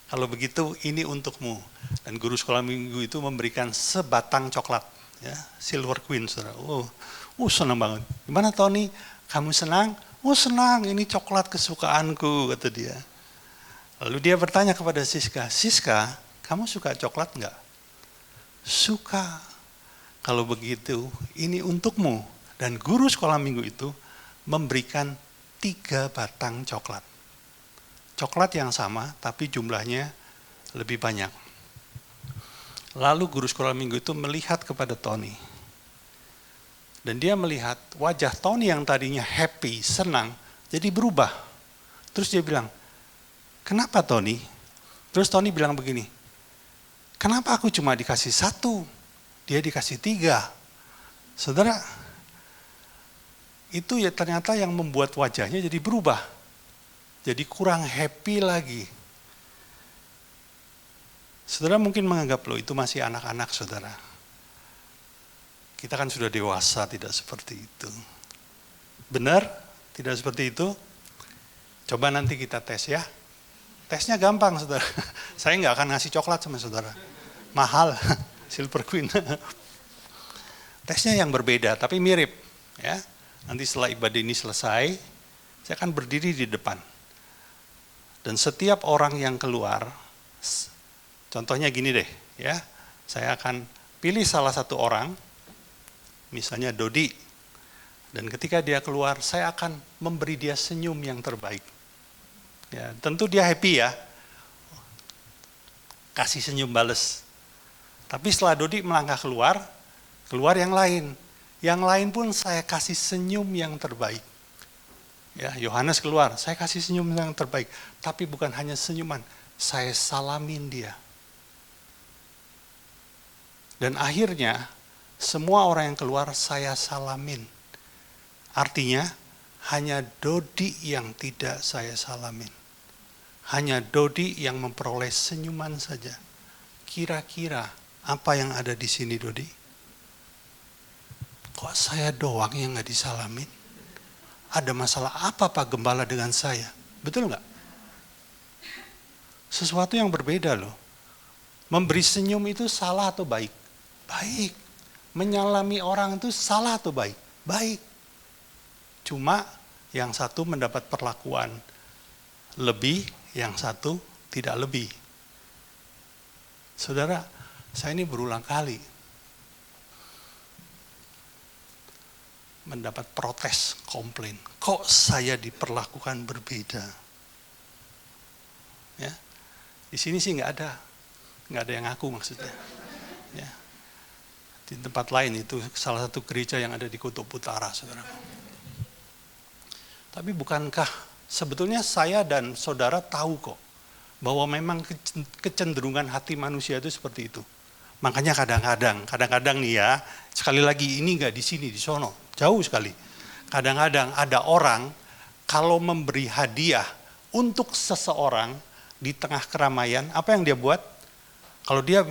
"Kalau begitu ini untukmu." Dan guru sekolah minggu itu memberikan sebatang coklat, ya, Silver Queen, saudara. Senang banget. "Gimana Tony? Kamu senang?" "Oh senang, ini coklat kesukaanku," kata dia. Lalu dia bertanya kepada Siska, "Siska, kamu suka coklat enggak?" "Suka." "Kalau begitu ini untukmu." Dan guru sekolah minggu itu memberikan 3 batang coklat. Coklat yang sama tapi jumlahnya lebih banyak. Lalu guru sekolah minggu itu melihat kepada Tony. Dan dia melihat wajah Tony yang tadinya happy, senang, jadi berubah. Terus dia bilang, "Kenapa Tony?" Terus Tony bilang begini, "Kenapa aku cuma dikasih 1, dia dikasih 3?" Saudara, itu ya ternyata yang membuat wajahnya jadi berubah. Jadi kurang happy lagi. Saudara mungkin menganggap loh itu masih anak-anak saudara. Kita kan sudah dewasa, tidak seperti itu. Benar? Tidak seperti itu? Coba nanti kita tes ya. Tesnya gampang saudara. Saya nggak akan ngasih coklat sama saudara. Mahal, Silver Queen. Tesnya yang berbeda tapi mirip. Ya. Nanti setelah ibadah ini selesai, saya akan berdiri di depan. Dan setiap orang yang keluar, contohnya gini deh, ya, saya akan pilih salah satu orang, misalnya Dodi, dan ketika dia keluar, saya akan memberi dia senyum yang terbaik. Ya, tentu dia happy ya, kasih senyum bales. Tapi setelah Dodi melangkah keluar yang lain. Yang lain pun saya kasih senyum yang terbaik. Ya, Yohanes keluar, saya kasih senyum yang terbaik. Tapi bukan hanya senyuman, saya salamin dia. Dan akhirnya, semua orang yang keluar saya salamin. Artinya, hanya Dodi yang tidak saya salamin. Hanya Dodi yang memperoleh senyuman saja. Kira-kira apa yang ada di sini Dodi? Kok saya doang yang gak disalamin? Ada masalah apa Pak Gembala dengan saya? Betul gak? Sesuatu yang berbeda loh. Memberi senyum itu salah atau baik? Baik. Menyalami orang itu salah atau baik? Baik. Cuma yang satu mendapat perlakuan lebih, yang satu tidak lebih. Saudara, saya ini berulang kali mendapat protes, komplain. Kok saya diperlakukan berbeda? Ya, di sini sih nggak ada yang ngaku maksudnya. Ya, di tempat lain itu salah satu gereja yang ada di Kutub Utara, saudara. Tapi bukankah sebetulnya saya dan saudara tahu kok bahwa memang kecenderungan hati manusia itu seperti itu. Makanya kadang-kadang nih ya, sekali lagi ini nggak di sini, di sono. Jauh sekali. Kadang-kadang ada orang kalau memberi hadiah untuk seseorang, di tengah keramaian, apa yang dia buat? Kalau dia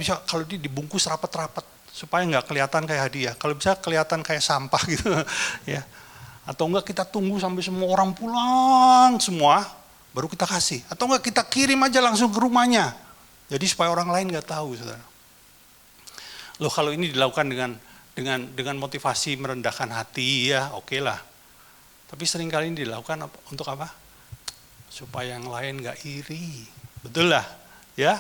dibungkus rapat-rapat supaya nggak kelihatan kayak hadiah, kalau bisa kelihatan kayak sampah gitu, ya. Atau enggak kita tunggu sampai semua orang pulang semua, baru kita kasih. Atau enggak kita kirim aja langsung ke rumahnya, jadi supaya orang lain nggak tahu, saudara. Loh, kalau ini dilakukan dengan motivasi merendahkan hati, ya oke lah. Tapi seringkali ini dilakukan untuk apa? Supaya yang lain nggak iri, betul lah, ya.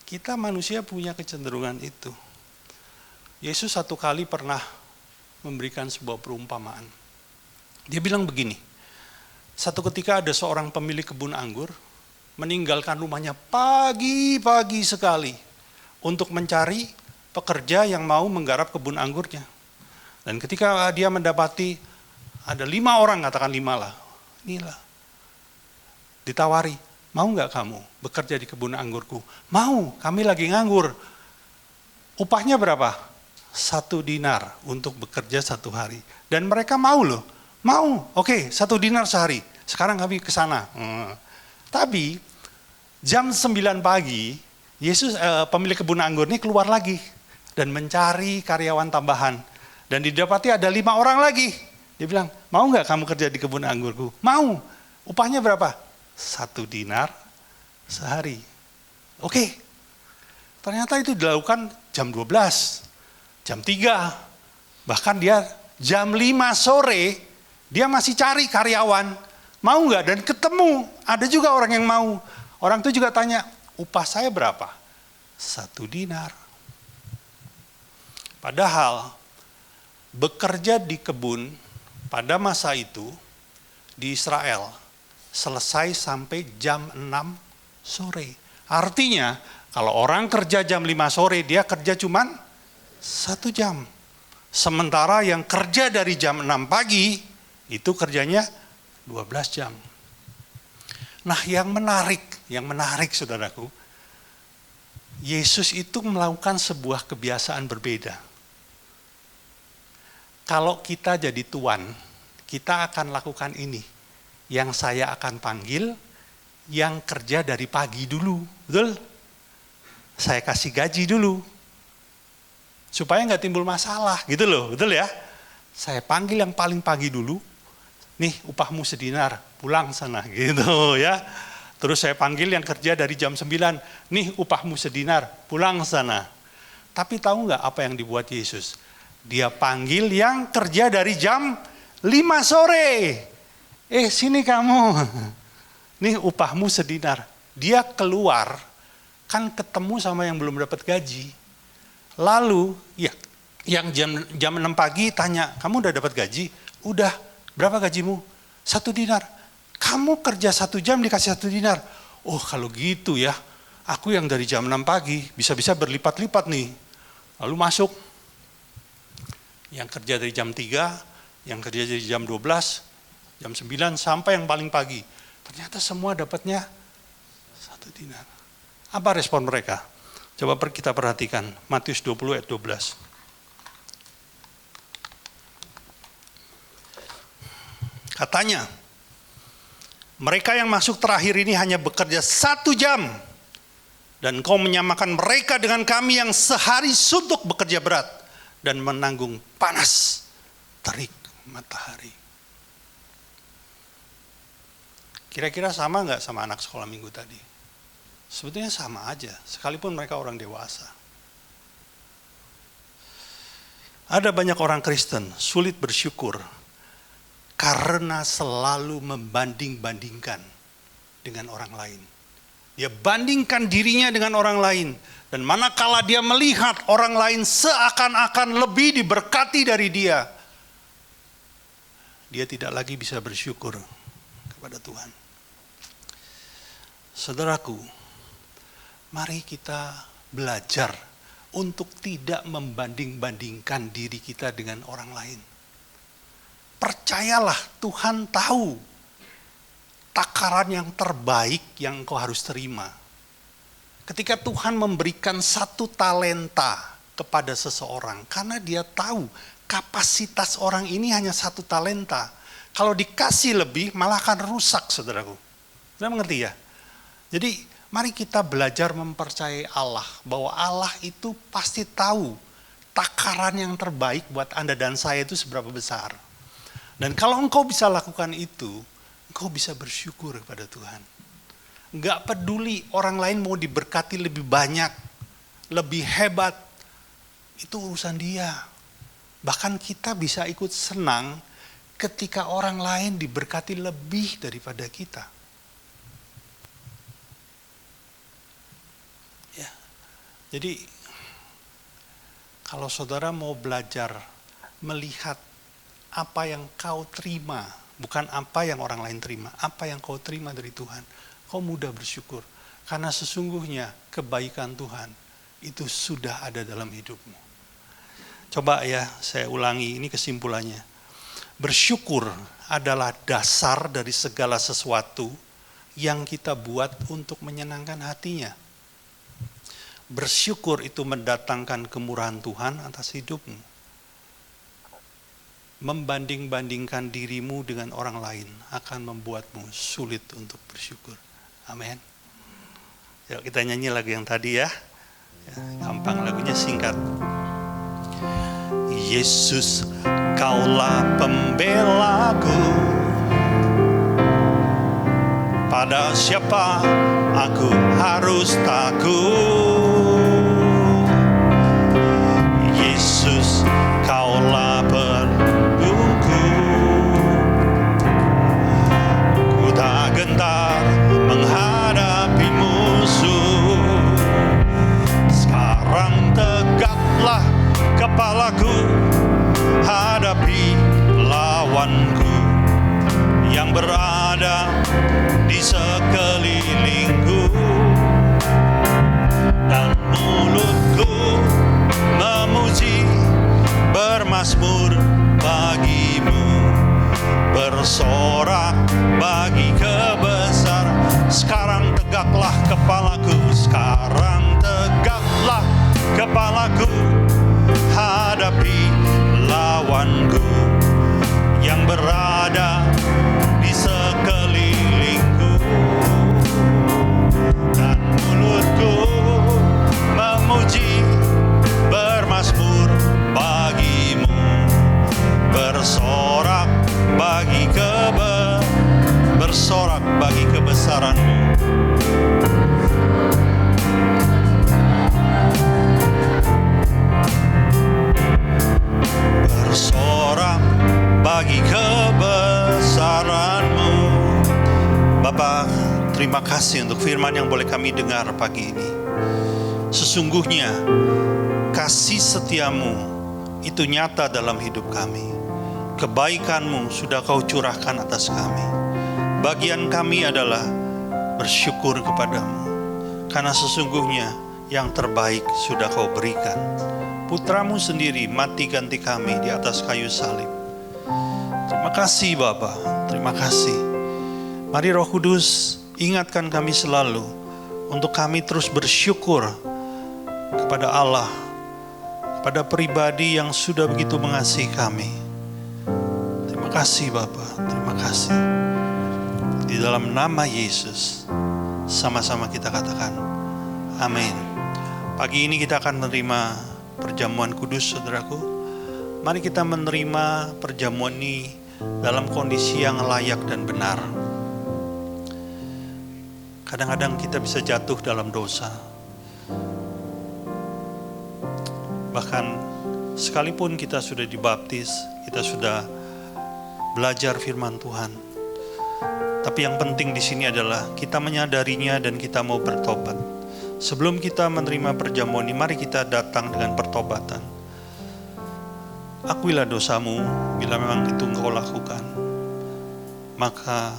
Kita manusia punya kecenderungan itu. Yesus satu kali pernah memberikan sebuah perumpamaan. Dia bilang begini, satu ketika ada seorang pemilik kebun anggur meninggalkan rumahnya pagi-pagi sekali untuk mencari pekerja yang mau menggarap kebun anggurnya. Dan ketika dia mendapati ada 5 orang, katakan 5 lah, inilah, ditawari, mau nggak kamu bekerja di kebun anggurku? Mau, kami lagi nganggur. Upahnya berapa? 1 dinar untuk bekerja 1 hari. Dan mereka mau loh, mau, oke, 1 dinar sehari. Sekarang kami ke sana. Tapi jam 9 pagi, Yesus pemilik kebun anggur ini keluar lagi dan mencari karyawan tambahan. Dan didapati ada 5 orang lagi. Dia bilang, mau nggak kamu kerja di kebun anggurku? Mau. Upahnya berapa? 1 dinar sehari. Oke. Ternyata itu dilakukan jam 12, jam 3. Bahkan dia jam 5 sore, dia masih cari karyawan. Mau nggak? Dan ketemu, ada juga orang yang mau. Orang itu juga tanya, upah saya berapa? 1 dinar. Padahal, bekerja di kebun pada masa itu di Israel selesai sampai jam 6 sore. Artinya, kalau orang kerja jam 5 sore, dia kerja cuman 1 jam. Sementara yang kerja dari jam 6 pagi, itu kerjanya 12 jam. Nah, yang menarik saudaraku, Yesus itu melakukan sebuah kebiasaan berbeda. Kalau kita jadi tuan, kita akan lakukan ini. Yang saya akan panggil, yang kerja dari pagi dulu, betul? Saya kasih gaji dulu, supaya nggak timbul masalah, gitu loh, betul ya? Saya panggil yang paling pagi dulu, nih upahmu sedinar, pulang sana, gitu ya. Terus saya panggil yang kerja dari jam 9, nih upahmu sedinar, pulang sana. Tapi tahu nggak apa yang dibuat Yesus? Dia panggil yang kerja dari jam 5 sore. Sini kamu, nih upahmu sedinar. Dia keluar, kan ketemu sama yang belum dapat gaji. Lalu, ya, yang jam 6 pagi tanya, kamu udah dapat gaji? Udah, berapa gajimu? 1 dinar. Kamu kerja 1 jam dikasih 1 dinar. Oh, kalau gitu ya, aku yang dari jam 6 pagi bisa-bisa berlipat-lipat nih. Lalu masuk, yang kerja dari jam 3, yang kerja dari jam 12, jam 9 sampai yang paling pagi. Ternyata semua dapatnya 1 dinar. Apa respon mereka? Coba kita perhatikan Matius 20 ayat 12. Katanya, mereka yang masuk terakhir ini hanya bekerja 1 jam. Dan kau menyamakan mereka dengan kami yang sehari suntuk bekerja berat dan menanggung panas terik matahari. Kira-kira sama nggak sama anak sekolah minggu tadi? Sebetulnya sama aja, sekalipun mereka orang dewasa. Ada banyak orang Kristen sulit bersyukur karena selalu membanding-bandingkan dengan orang lain. Dia bandingkan dirinya dengan orang lain. Dan manakala dia melihat orang lain seakan-akan lebih diberkati dari dia, dia tidak lagi bisa bersyukur kepada Tuhan. Saudaraku, mari kita belajar untuk tidak membanding-bandingkan diri kita dengan orang lain. Percayalah, Tuhan tahu takaran yang terbaik yang engkau harus terima. Ketika Tuhan memberikan 1 talenta kepada seseorang, karena dia tahu kapasitas orang ini hanya 1 talenta. Kalau dikasih lebih, malah akan rusak, saudaraku. Saudara mengerti ya? Jadi mari kita belajar mempercayai Allah, bahwa Allah itu pasti tahu takaran yang terbaik buat Anda dan saya itu seberapa besar. Dan kalau engkau bisa lakukan itu, engkau bisa bersyukur kepada Tuhan. Enggak peduli orang lain mau diberkati lebih banyak, lebih hebat, itu urusan dia. Bahkan kita bisa ikut senang ketika orang lain diberkati lebih daripada kita. Ya. Jadi kalau saudara mau belajar melihat apa yang kau terima, bukan apa yang orang lain terima, apa yang kau terima dari Tuhan, kau mudah bersyukur. Karena sesungguhnya kebaikan Tuhan itu sudah ada dalam hidupmu. Coba ya, saya ulangi, ini kesimpulannya. Bersyukur adalah dasar dari segala sesuatu yang kita buat untuk menyenangkan hatinya. Bersyukur itu mendatangkan kemurahan Tuhan atas hidupmu. Membanding-bandingkan dirimu dengan orang lain akan membuatmu sulit untuk bersyukur. Amin. Yuk kita nyanyi lagu yang tadi ya. Gampang, lagunya singkat. Yesus, kaulah pembelaku. Pada siapa aku harus takut? Yesus, kaulah pelukku. Ku tak gentar menghadapi musuh. Sekarang tegaklah kepalaku, hadapi lawanku yang berada di sekelilingku, dan mulutku memuji, bermazmur bagimu, bersorak bagi kebesaran. Sekarang tegaklah kepalaku, sekarang tegaklah kepalaku, hadapi lawanku yang berada di sekelilingku, dan mulutku memuji, bermazmur bagimu, bersorak bagi kebesaranmu. Bersorak bagi kebesaranmu. Bapa, terima kasih untuk firman yang boleh kami dengar pagi ini. Sesungguhnya kasih setiamu itu nyata dalam hidup kami. Kebaikanmu sudah kau curahkan atas kami. Bagian kami adalah bersyukur kepadamu, karena sesungguhnya yang terbaik sudah kau berikan. Putramu sendiri mati ganti kami di atas kayu salib. Terima kasih Bapa, terima kasih. Mari Roh Kudus ingatkan kami selalu untuk kami terus bersyukur kepada Allah, kepada pribadi yang sudah begitu mengasihi kami. Terima kasih Bapa, terima kasih. Di dalam nama Yesus sama-sama kita katakan amin. Pagi ini kita akan menerima perjamuan kudus, saudaraku. Mari kita menerima perjamuan ini dalam kondisi yang layak dan benar. Kadang-kadang kita bisa jatuh dalam dosa. Bahkan sekalipun kita sudah dibaptis, kita sudah belajar firman Tuhan. Tapi yang penting di sini adalah kita menyadarinya dan kita mau bertobat. Sebelum kita menerima perjamuan ini, mari kita datang dengan pertobatan. Akuilah dosamu bila memang itu engkau lakukan, maka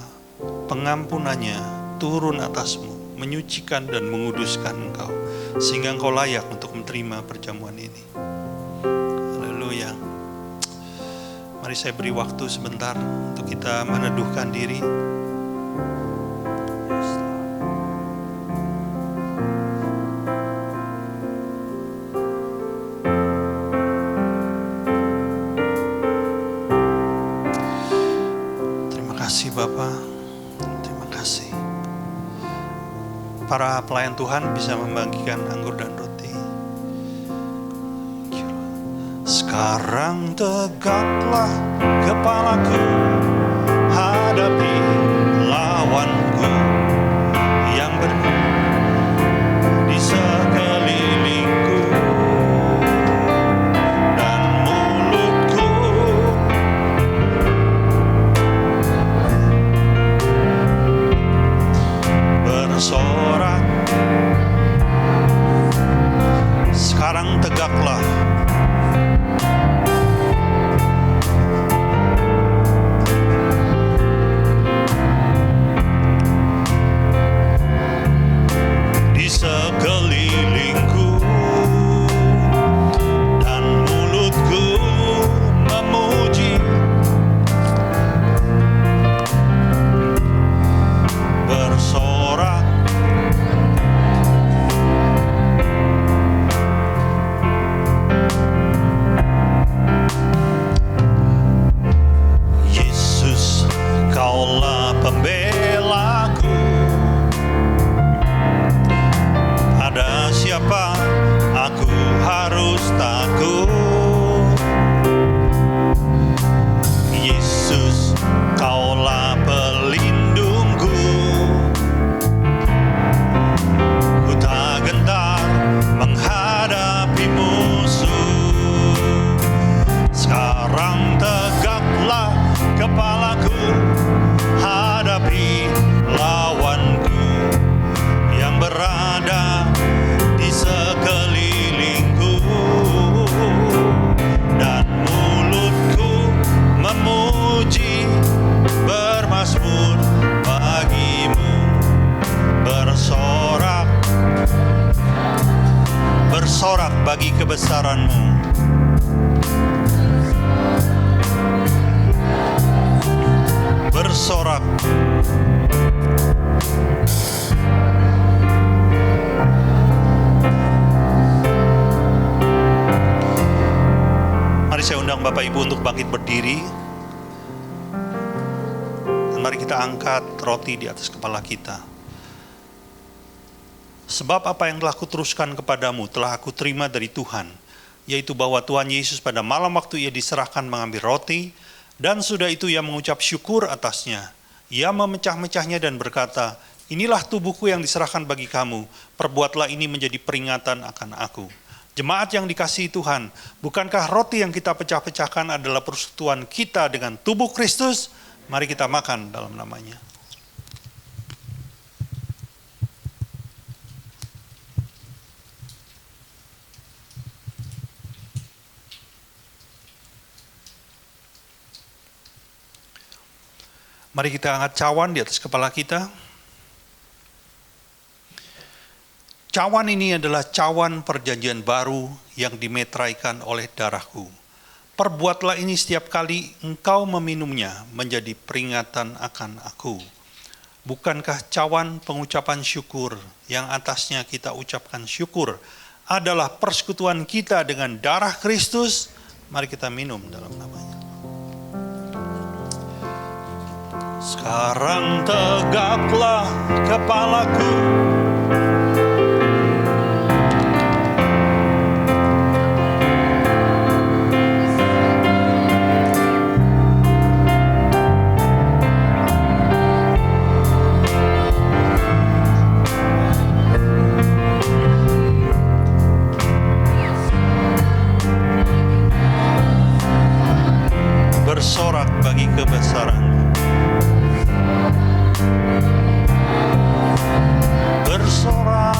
pengampunannya turun atasmu, menyucikan dan menguduskan engkau, sehingga engkau layak untuk menerima perjamuan ini. Haleluya. Mari saya beri waktu sebentar untuk kita meneduhkan diri. para pelayan Tuhan bisa membagikan anggur dan roti. Sekarang tegaklah kepalaku, hadapi lawanku yang di sekelilingku, dan mulutku bersorak. Sekarang tegaklah, di sekelilingku, dan mulutku memuji, bersorak. Yesus, Kaulah pembelaku. Pada siapa aku harus takut? Yesus, Kaulah pelindungku. Ku tak gentar menghadapi musuh. Sekarang tegaklah kepalaku, hadapi lawanku yang berada di sekelilingku, dan mulutku memuji, bermazmur bagimu, bersorak, bersorak bagi kebesaran-Mu. Bersorak. Mari saya undang Bapak Ibu untuk bangkit berdiri. Dan mari kita angkat roti di atas kepala kita. Sebab apa yang telah kuteruskan kepadamu telah aku terima dari Tuhan, yaitu bahwa Tuhan Yesus pada malam waktu Ia diserahkan mengambil roti, dan sudah itu Ia mengucap syukur atasnya. Ia memecah-mecahnya dan berkata, inilah tubuhku yang diserahkan bagi kamu, perbuatlah ini menjadi peringatan akan aku. Jemaat yang dikasihi Tuhan, bukankah roti yang kita pecah-pecahkan adalah persekutuan kita dengan tubuh Kristus? Mari kita makan dalam namanya. Mari kita angkat cawan di atas kepala kita. Cawan ini adalah cawan perjanjian baru yang dimeteraikan oleh darahku. Perbuatlah ini setiap kali engkau meminumnya menjadi peringatan akan aku. Bukankah cawan pengucapan syukur yang atasnya kita ucapkan syukur adalah persekutuan kita dengan darah Kristus? Mari kita minum dalam namanya. Sekarang tegaklah kepalaku, bersorak bagi kebesaran. Bersorak.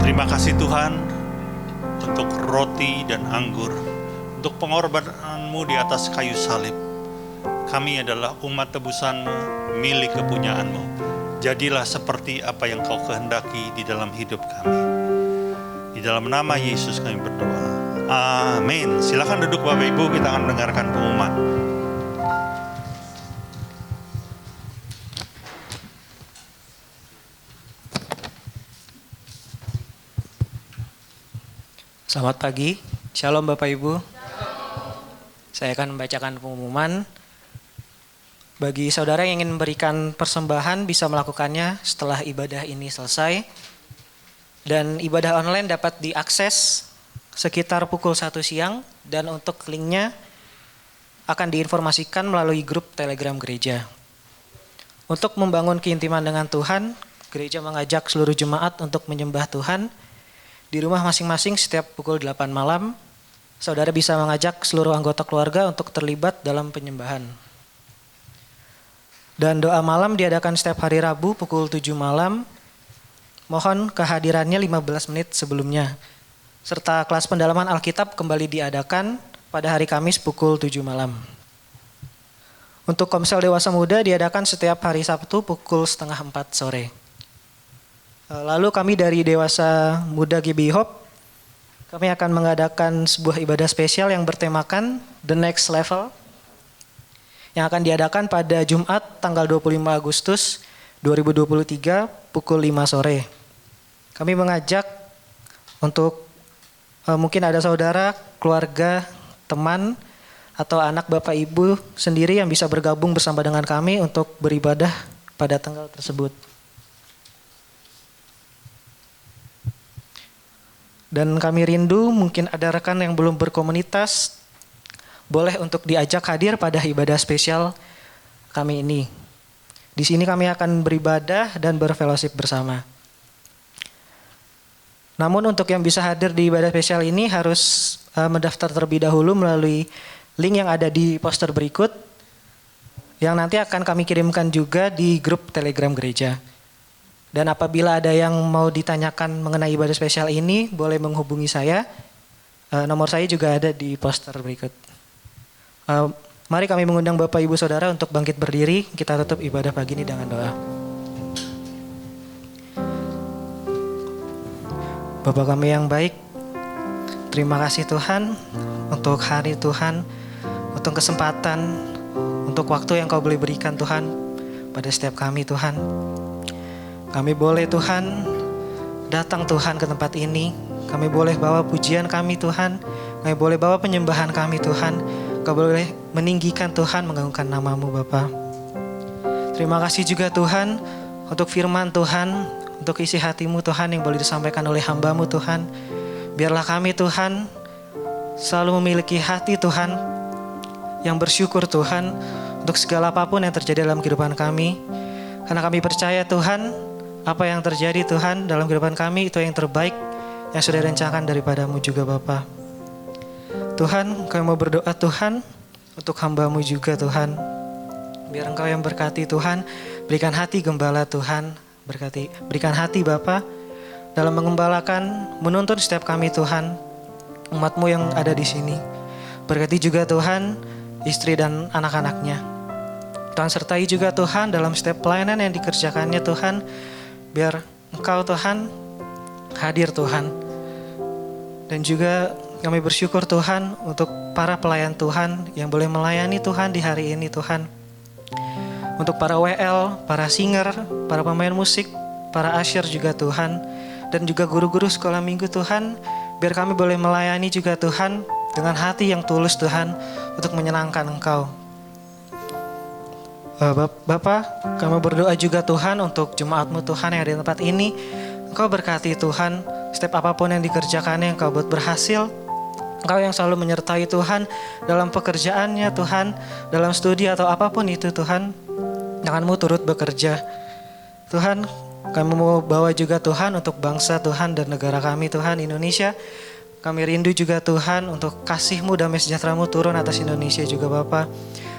Terima kasih Tuhan untuk roti dan anggur, untuk pengorbanan-Mu di atas kayu salib. Kami adalah umat tebusan-Mu, milik kepunyaan-Mu. Jadilah seperti apa yang Kau kehendaki di dalam hidup kami. Di dalam nama Yesus kami berdoa. Amin. Silakan duduk Bapak Ibu, kita akan mendengarkan pengumuman.
Selamat pagi, Shalom Bapak Ibu. Saya akan membacakan pengumuman. Bagi saudara yang ingin memberikan persembahan bisa melakukannya setelah ibadah ini selesai. Dan ibadah online dapat diakses sekitar pukul 1 siang dan untuk linknya akan diinformasikan melalui grup Telegram gereja. Untuk membangun keintiman dengan Tuhan, gereja mengajak seluruh jemaat untuk menyembah Tuhan di rumah masing-masing setiap pukul 8 malam. Saudara bisa mengajak seluruh anggota keluarga untuk terlibat dalam penyembahan. Dan doa malam diadakan setiap hari Rabu pukul 7 malam. Mohon kehadirannya 15 menit sebelumnya. Serta kelas pendalaman Alkitab kembali diadakan pada hari Kamis pukul 7 malam. Untuk Komsel Dewasa Muda diadakan setiap hari Sabtu pukul 3:30 sore. Lalu kami dari Dewasa Muda GBI Hope, kami akan mengadakan sebuah ibadah spesial yang bertemakan The Next Level, yang akan diadakan pada Jumat tanggal 25 Agustus 2023 pukul 5 sore. Kami mengajak untuk mungkin ada saudara, keluarga, teman, atau anak bapak ibu sendiri yang bisa bergabung bersama dengan kami untuk beribadah pada tanggal tersebut. Dan kami rindu mungkin ada rekan yang belum berkomunitas, boleh untuk diajak hadir pada ibadah spesial kami ini. Di sini kami akan beribadah dan berfellowship bersama. Namun untuk yang bisa hadir di ibadah spesial ini harus mendaftar terlebih dahulu melalui link yang ada di poster berikut, yang nanti akan kami kirimkan juga di grup Telegram gereja. Dan apabila ada yang mau ditanyakan mengenai ibadah spesial ini, boleh menghubungi saya. Nomor saya juga ada di poster berikut. Mari kami mengundang Bapak Ibu Saudara untuk bangkit berdiri. Kita tutup ibadah pagi ini dengan doa. Bapa kami yang baik, terima kasih Tuhan untuk hari Tuhan, untuk kesempatan, untuk waktu yang Kau boleh berikan Tuhan pada setiap kami Tuhan. Kami boleh Tuhan datang Tuhan ke tempat ini. Kami boleh bawa pujian kami Tuhan. Kami boleh bawa penyembahan kami Tuhan. Kau boleh meninggikan Tuhan, mengagungkan nama-Mu Bapa. Terima kasih juga Tuhan untuk firman Tuhan, untuk isi hati-Mu Tuhan yang boleh disampaikan oleh hamba-Mu Tuhan. Biarlah kami Tuhan selalu memiliki hati Tuhan yang bersyukur Tuhan untuk segala apapun yang terjadi dalam kehidupan kami. Karena kami percaya Tuhan, apa yang terjadi Tuhan dalam kehidupan kami itu yang terbaik yang sudah direncanakan daripada-Mu juga Bapa. Tuhan, kami mau berdoa Tuhan untuk hamba-Mu juga Tuhan. Biar Engkau yang berkati Tuhan, berikan hati gembala Tuhan, berikan hati Bapa dalam mengembalakan, menuntun setiap kami Tuhan, umat-Mu yang ada di sini. Berkati juga Tuhan, istri dan anak-anaknya. Tuhan sertai juga Tuhan dalam setiap pelayanan yang dikerjakannya Tuhan, biar Engkau Tuhan hadir Tuhan. Dan juga kami bersyukur Tuhan untuk para pelayan Tuhan yang boleh melayani Tuhan di hari ini Tuhan. Untuk para WL, para singer, para pemain musik, para usher juga Tuhan. Dan juga guru-guru sekolah minggu Tuhan. Biar kami boleh melayani juga Tuhan dengan hati yang tulus Tuhan untuk menyenangkan Engkau. Bapa, kami berdoa juga Tuhan untuk jemaat-Mu Tuhan yang ada di tempat ini. Engkau berkati Tuhan setiap apapun yang dikerjakannya, Engkau buat berhasil. Engkau yang selalu menyertai Tuhan dalam pekerjaannya Tuhan, dalam studi atau apapun itu Tuhan, tangan-Mu turut bekerja. Tuhan, kami mau bawa juga Tuhan untuk bangsa Tuhan dan negara kami Tuhan, Indonesia. Kami rindu juga Tuhan untuk kasih-Mu, damai sejahtera-Mu turun atas Indonesia juga Bapa.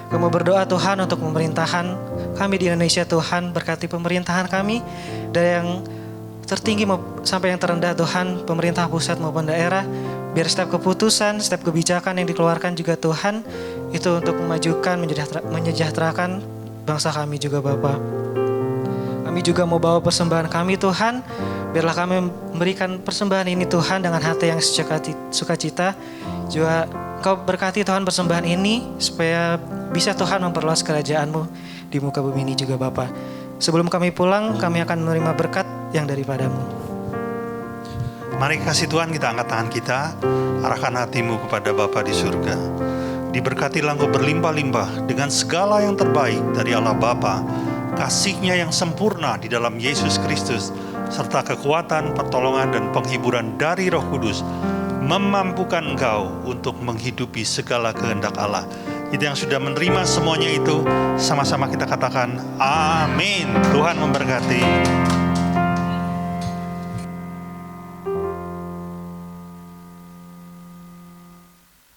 Kami mau berdoa Tuhan untuk pemerintahan kami di Indonesia Tuhan, berkati pemerintahan kami dari yang tertinggi sampai yang terendah Tuhan, pemerintah pusat maupun daerah. Biar setiap keputusan, setiap kebijakan yang dikeluarkan juga Tuhan, itu untuk memajukan, menyejahterakan bangsa kami juga Bapa. Kami juga mau bawa persembahan kami Tuhan, biarlah kami memberikan persembahan ini Tuhan dengan hati yang sukacita. Juga Kau berkati Tuhan persembahan ini, supaya bisa Tuhan memperluas kerajaan-Mu di muka bumi ini juga Bapa. Sebelum kami pulang, kami akan menerima berkat yang daripada-Mu.
Mari kasih Tuhan, kita angkat tangan kita, arahkan hatimu kepada Bapa di surga. Diberkatilah engkau berlimpah-limpah dengan segala yang terbaik dari Allah Bapa, kasih-Nya yang sempurna di dalam Yesus Kristus, serta kekuatan, pertolongan, dan penghiburan dari Roh Kudus, memampukan engkau untuk menghidupi segala kehendak Allah. Kita yang sudah menerima semuanya itu, sama-sama kita katakan amin. Tuhan memberkati.